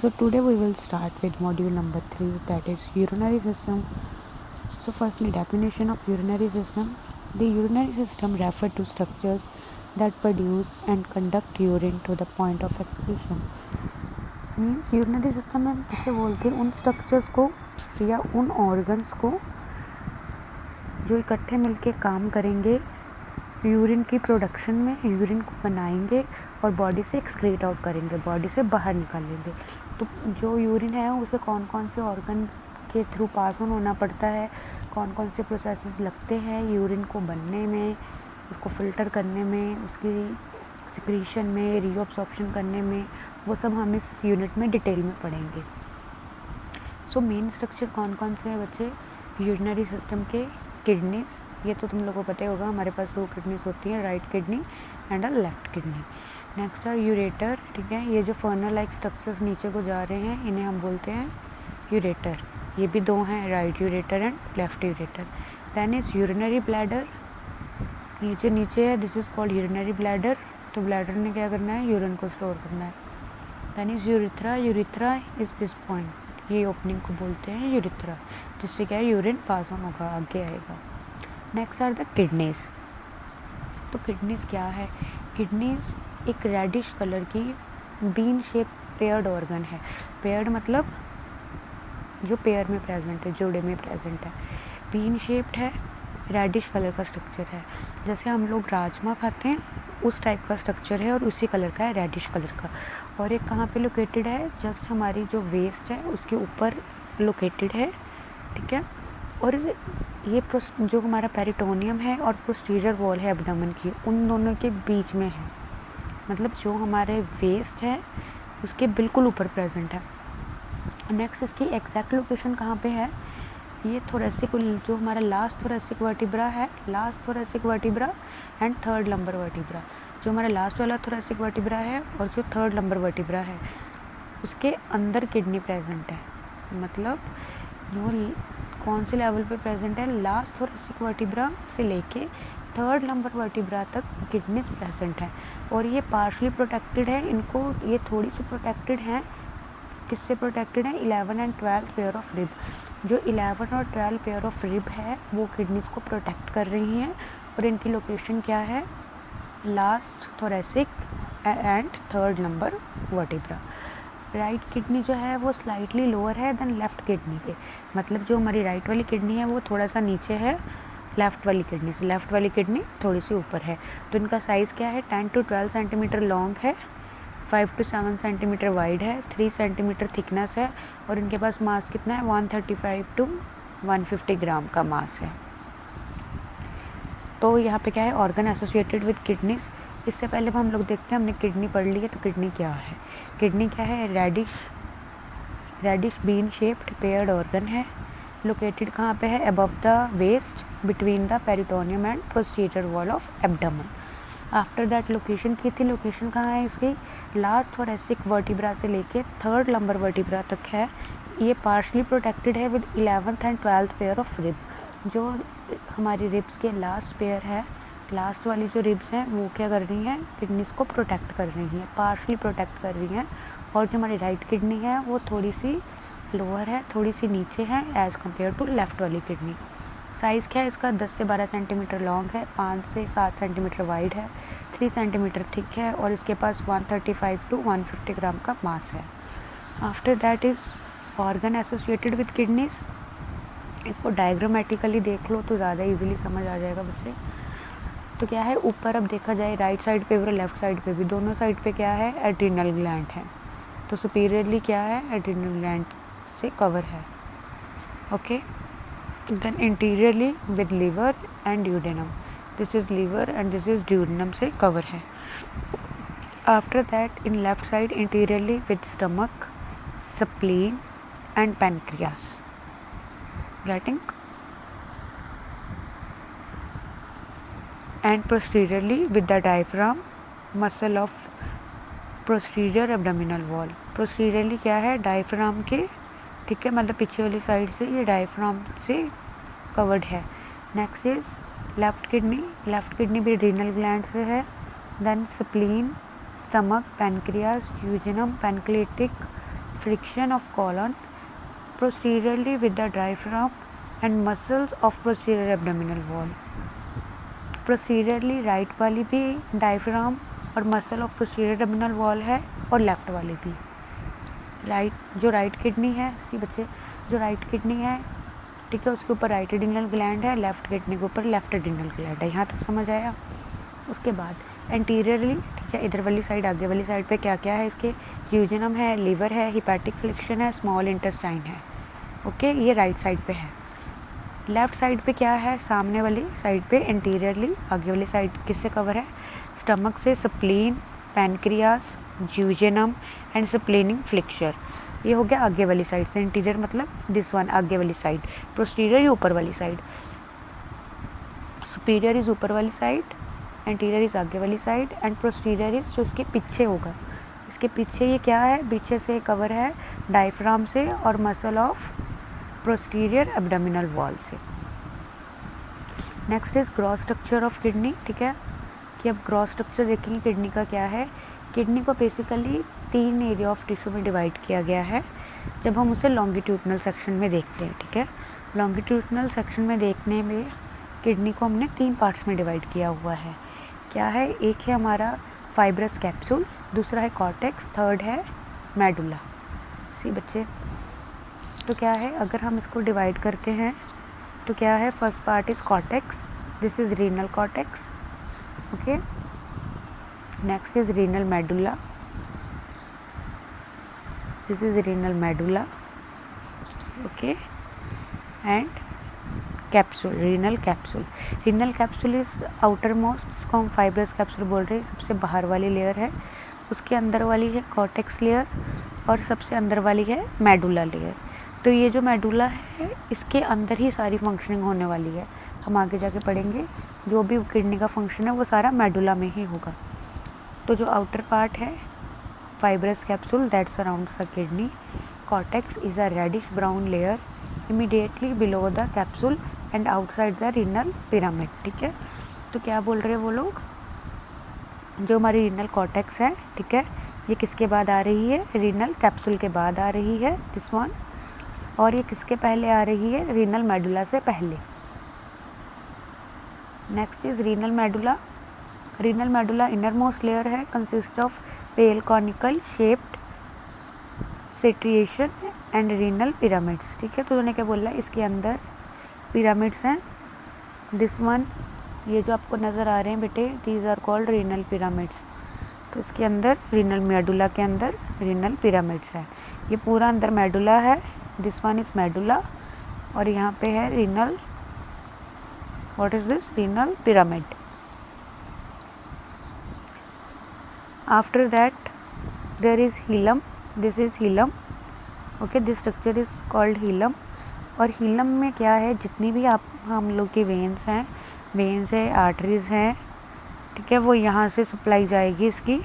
So today we will start with module number 3, that is urinary system. So firstly, definition of urinary system. The urinary system refers to structures that produce and conduct urine to the point of excretion. Means urinary system में किसे बोलते हैं, उन structures को या उन organs को जो इकट्ठे मिलके काम करेंगे यूरिन की प्रोडक्शन में, यूरिन को बनाएंगे और बॉडी से एक्सक्रीट आउट करेंगे, बॉडी से बाहर निकालेंगे। तो जो यूरिन है उसे कौन कौन से ऑर्गन के थ्रू पास ऑन होना पड़ता है, कौन कौन से प्रोसेसेस लगते हैं यूरिन को बनने में, उसको फ़िल्टर करने में, उसकी सिक्रीशन में, रीअब्सॉर्प्शन करने में, वो सब हम इस यूनिट में डिटेल में पढ़ेंगे। सो मेन स्ट्रक्चर कौन कौन से हैं बच्चे यूरिनरी सिस्टम के? किडनीज, ये तो तुम लोगों को पता ही होगा, हमारे पास 2 किडनीज होती हैं, right kidney and a left kidney. Next are ureter, ठीक है, ये जो फर्नल लाइक स्ट्रक्चर्स नीचे को जा रहे हैं इन्हें हम बोलते हैं यूरेटर। ये भी 2 हैं, right ureter and left ureter. Then is urinary bladder, ये जो नीचे है this is called urinary bladder. तो ब्लैडर ने क्या करना है, यूरिन को स्टोर करना है। Then is urethra, urethra is this point, ये ओपनिंग को बोलते हैं यूरिथ्रा, जिससे क्या है यूरिन पास ऑन होगा, आगे आएगा। Next are the kidneys. तो किडनीज क्या है? किडनीज एक रेडिश कलर की बीन शेप पेयर्ड ऑर्गन है। पेयर्ड मतलब जो पेयर में प्रेजेंट है, जोड़े में प्रेजेंट है। बीन शेप्ड है, रेडिश कलर का स्ट्रक्चर है। जैसे हम लोग राजमा खाते हैं उस टाइप का स्ट्रक्चर है और उसी कलर का है, रेडिश कलर का। और एक कहाँ पे लोकेटेड है? जस्ट हमारी जो वेस्ट है उसके ऊपर लोकेटेड है, ठीक है। और ये जो हमारा पेरिटोनियम है और पोस्टीरियर वॉल है एब्डोमेन की, उन दोनों के बीच में है। मतलब जो हमारे वेस्ट है उसके बिल्कुल ऊपर प्रेजेंट है। नेक्स्ट इसकी एग्जैक्ट लोकेशन कहाँ पे है? ये थोरेसिक, जो हमारा लास्ट थोरेसिक वर्टिब्रा है, last thoracic vertebra and third lumbar vertebra. जो हमारा लास्ट वाला थोरेसिक वर्टिब्रा है और जो थर्ड लंबर वर्टिब्रा है उसके अंदर किडनी प्रेजेंट है। मतलब जो कौन से लेवल पे प्रेजेंट है, लास्ट थोरेसिक वर्टिब्रा से लेके थर्ड लंबर वर्टिब्रा तक किडनीज प्रेजेंट है। और ये पार्शली प्रोटेक्टेड है, इनको ये थोड़ी सी प्रोटेक्टेड हैं। किससे प्रोटेक्टेड है? 11 एंड 12 पेयर ऑफ रिब। जो 11 और 12 पेयर ऑफ रिब है वो किडनीज को प्रोटेक्ट कर रही हैं। और इनकी लोकेशन क्या है? Last thoracic and third number vertebra. Right kidney जो है वो स्लाइटली लोअर है देन लेफ़्ट किडनी के। मतलब जो हमारी राइट वाली किडनी है वो थोड़ा सा नीचे है लेफ़्ट वाली किडनी से, लेफ़्ट वाली किडनी थोड़ी सी ऊपर है। तो इनका साइज़ क्या है? 10 to 12 सेंटीमीटर लॉन्ग है, 5 to 7 सेंटीमीटर वाइड है, 3 सेंटीमीटर थिकनेस है। और इनके पास मास कितना है? 135 to 150 ग्राम का मास है। तो यहाँ पे क्या है? Organ associated with kidneys. इससे पहले हम लोग देखते हैं, हमने किडनी पढ़ ली है तो किडनी क्या है? किडनी क्या है? Reddish bean shaped paired organ है। लोकेटेड कहाँ पे है? Above the waist between the peritoneum and posterior wall of abdomen. After that location की थी, लोकेशन कहाँ है इसकी? लास्ट थोरेसिक वर्टिब्रा से लेके थर्ड लंबर वर्टिब्रा तक है। ये पार्शली प्रोटेक्टेड है with 11th and 12th pair of rib. जो हमारी रिब्स के लास्ट पेयर है, लास्ट वाली जो रिब्स हैं वो क्या कर रही हैं? किडनीज को प्रोटेक्ट कर रही हैं, पार्शली प्रोटेक्ट कर रही हैं। और जो हमारी राइट किडनी है वो थोड़ी सी लोअर है, थोड़ी सी नीचे है एज़ कम्पेयर टू लेफ़्ट वाली किडनी। साइज़ क्या है इसका? 10 से 12 सेंटीमीटर लॉन्ग है, 5 से 7 सेंटीमीटर वाइड है, 3 सेंटीमीटर थिक है और इसके पास 135 to 150 ग्राम का मास है। After that is organ associated with kidneys. इसको डायग्रामेटिकली देख लो तो ज़्यादा इजीली समझ आ जाएगा बच्चे। तो क्या है, ऊपर अब देखा जाए राइट साइड पे और लेफ़्ट साइड पे भी, दोनों साइड पे क्या है? एड्रिनल ग्लैंड है। तो सुपीरियरली क्या है? एड्रिनल ग्लैंड से कवर है, okay. Then interiorly with liver and duodenum, this is liver and this is duodenum से कवर है। After that in left side interiorly with stomach, spleen and pancreas, getting. And posteriorly with the diaphragm muscle of posterior abdominal wall। posteriorly क्या है? Diaphragm के, ठीक है, मतलब पीछे वाली साइड से ये डायफ्राम से कवर्ड है। Next is left kidney. Left kidney भी रीनल ग्लैंड से है। Then spleen, stomach, pancreas, duodenum, pancreatic friction of colon posteriorly with the diaphragm and muscles of posterior abdominal wall. Posteriorly right वाली भी diaphragm और muscle of posterior abdominal wall है, और left वाली भी। जो राइट किडनी है, सी बच्चे, जो राइट किडनी है, ठीक है, उसके ऊपर राइट एड्रिनल ग्लैंड है, लेफ्ट किडनी के ऊपर लेफ्ट एड्रिनल ग्लैंड है। यहाँ तक समझ आया। उसके बाद एंटीरियरली, ठीक है, इधर वाली साइड, आगे वाली साइड पे क्या क्या है इसके, यूजेनम है, लीवर है, हिपैटिक फ्लिक्शन है, स्मॉल इंटेस्टाइन है। ओके, ये राइट साइड पे है। लेफ्ट साइड पे क्या है, सामने वाली साइड पे एंटीरियरली, आगे वाली साइड किससे कवर है, स्टमक से, स्प्लीन, पैनक्रियास, यूजेनम एंड स्प्लेनिंग फ्लिक्चर। ये हो गया आगे वाली साइड से। इंटीरियर मतलब दिस वन, आगे वाली साइड। पोस्टीरियर ऊपर वाली साइड, सुपीरियर इज ऊपर वाली साइड, एंटीरियर इज आगे वाली साइड, एंड पोस्टीरियर इज जो इसके पीछे होगा। इसके पीछे ये क्या है, पीछे से कवर है डायफ्राम से और muscle of posterior abdominal wall से। Next is gross structure of kidney, ठीक है, कि अब ग्रॉस स्ट्रक्चर देखेंगे किडनी का क्या है। किडनी को बेसिकली 3 एरिया ऑफ टिश्यू में डिवाइड किया गया है जब हम उसे लॉन्गिट्यूडनल सेक्शन में देखते हैं, ठीक है। लॉन्गिट्यूडनल सेक्शन में देखने में किडनी को हमने 3 पार्ट्स में डिवाइड किया हुआ है। क्या है, एक है हमारा फाइब्रस कैप्सूल, दूसरा है कॉर्टेक्स, थर्ड है मेडुला। सी बच्चे, तो क्या है, अगर हम इसको डिवाइड करते हैं तो क्या है, first part is cortex, this is renal cortex, okay. Next is renal medulla, this is renal medulla, okay, and capsule, renal capsule. Renal capsule is outer most, जिसको हम फाइब्रस कैप्सूल बोल रहे हैं, सबसे बाहर वाली लेयर है। उसके अंदर वाली है कॉर्टेक्स लेयर और सबसे अंदर वाली है मेडुला लेयर। तो ये जो मेडुला है इसके अंदर ही सारी फंक्शनिंग होने वाली है। हम आगे जाके पढ़ेंगे जो भी किडनी का फंक्शन है वो सारा मेडुला में ही होगा। तो जो आउटर पार्ट है fibrous capsule that surrounds the kidney, cortex is a reddish brown layer immediately below the capsule and outside the renal pyramid, ठीक है। तो क्या बोल रहे हैं वो लोग, जो हमारी रीनल कॉर्टेक्स है, ठीक है, ये किसके बाद आ रही है, रीनल कैप्सूल के बाद आ रही है, दिस वन, और ये किसके पहले आ रही है, रीनल मेडुला से पहले। Next is renal medulla. Renal medulla inner most layer है, consist of pale conical shaped striation and renal pyramids, ठीक है। तो उन्होंने क्या बोला है, इसके अंदर पिरामिड्स हैं, दिस वन, ये जो आपको नज़र आ रहे हैं बेटे, these are called renal pyramids. तो इसके अंदर रीनल मेडुला के अंदर रीनल पिरामिड्स हैं। ये पूरा अंदर मेडुला है, दिस वन इज मेडुला, और यहाँ पे है renal, what is this, renal pyramid. After that there is hilum, this is hilum, okay, this structure is called hilum. और हीलम में क्या है, जितनी भी हम लोग की वेन्स हैं, वेन्स है, आर्टरीज हैं, ठीक है, वो यहाँ से सप्लाई जाएगी इसकी।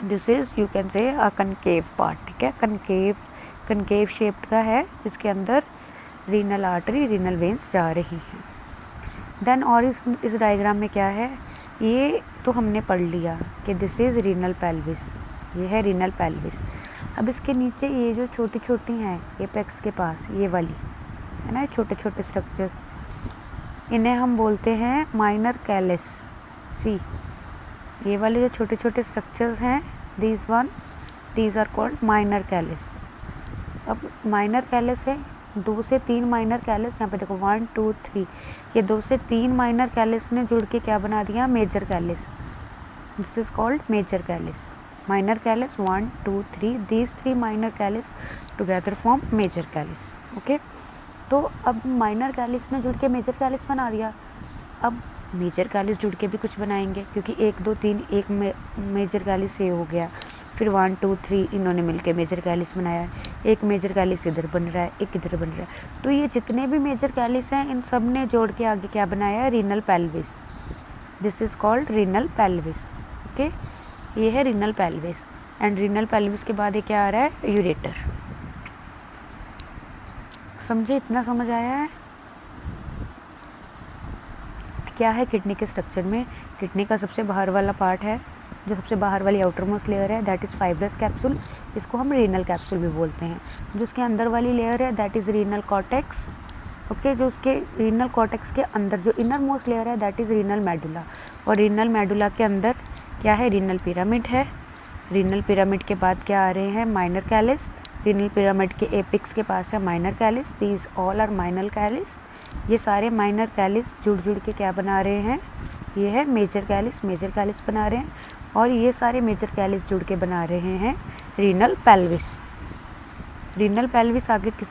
This is you can say a concave part, ठीक है, कनकेव शेप्ड का है, जिसके अंदर रीनल आर्टरी, रीनल वेन्स जा रही हैं। देन और इस डायग्राम में क्या है, ये तो हमने पढ़ लिया कि दिस इज रीनल पेल्विस, ये है रीनल पेल्विस। अब इसके नीचे ये जो छोटी छोटी हैं एपेक्स के पास, ये वाली है ना, छोटे छोटे स्ट्रक्चर्स, इन्हें हम बोलते हैं माइनर कैलस। सी, ये वाले जो छोटे छोटे स्ट्रक्चर्स हैं, these are called minor calyx. अब माइनर कैलस है, 2 से 3 माइनर कैलस, यहाँ पे देखो 1 2 3, ये 2 से 3 माइनर कैलस ने जुड़ के क्या बना दिया, major calyx. This is called major calyx. Minor calyx 1 2 3, these 3 minor calyx together form major calyx, okay. तो अब माइनर कैलस ने जुड़ के मेजर कैलस बना दिया। अब मेजर कैलस जुड़ के भी कुछ बनाएंगे, क्योंकि 1 2 3 एक मेजर कैलस से हो गया, फिर 1 2 3 इन्होंने मिलके मेजर कैलस बनाया, एक मेजर कैलस इधर बन रहा है, एक इधर बन रहा है। तो ये जितने भी मेजर कैलस हैं, इन सब ने जोड़ के आगे क्या बनाया है, renal pelvis. This is called renal pelvis, okay. ये है renal pelvis, and renal pelvis के बाद ये क्या आ रहा है, यूरेटर। समझे, इतना समझ आया है। क्या है किडनी के स्ट्रक्चर में, किडनी का सबसे बाहर वाला पार्ट है जो सबसे बाहर वाली आउटर मोस्ट लेयर है दैट इज़ फाइब्रस कैप्सूल, इसको हम रीनल कैप्सूल भी बोलते हैं। जो उसके अंदर वाली लेयर है that is renal cortex. Okay, जो उसके रीनल कॉर्टेक्स के अंदर जो इनर मोस्ट लेयर है दैट इज़ रीनल मेडुला, और रीनल मेडुला के अंदर क्या है, रीनल पिरामिड है। रीनल पिरामिड के बाद क्या आ रहे हैं, माइनर कैलिस। रीनल पिरामिड के एपिक्स के पास है minor calyces. These all are minor calyces. ये सारे माइनर कैलिस जुड़ के क्या बना रहे हैं, ये है मेजर कैलिस बना रहे हैं, और ये सारे मेजर कैलिस जुड़ के बना रहे हैं रीनल पेल्विस। रीनल पेल्विस आगे किस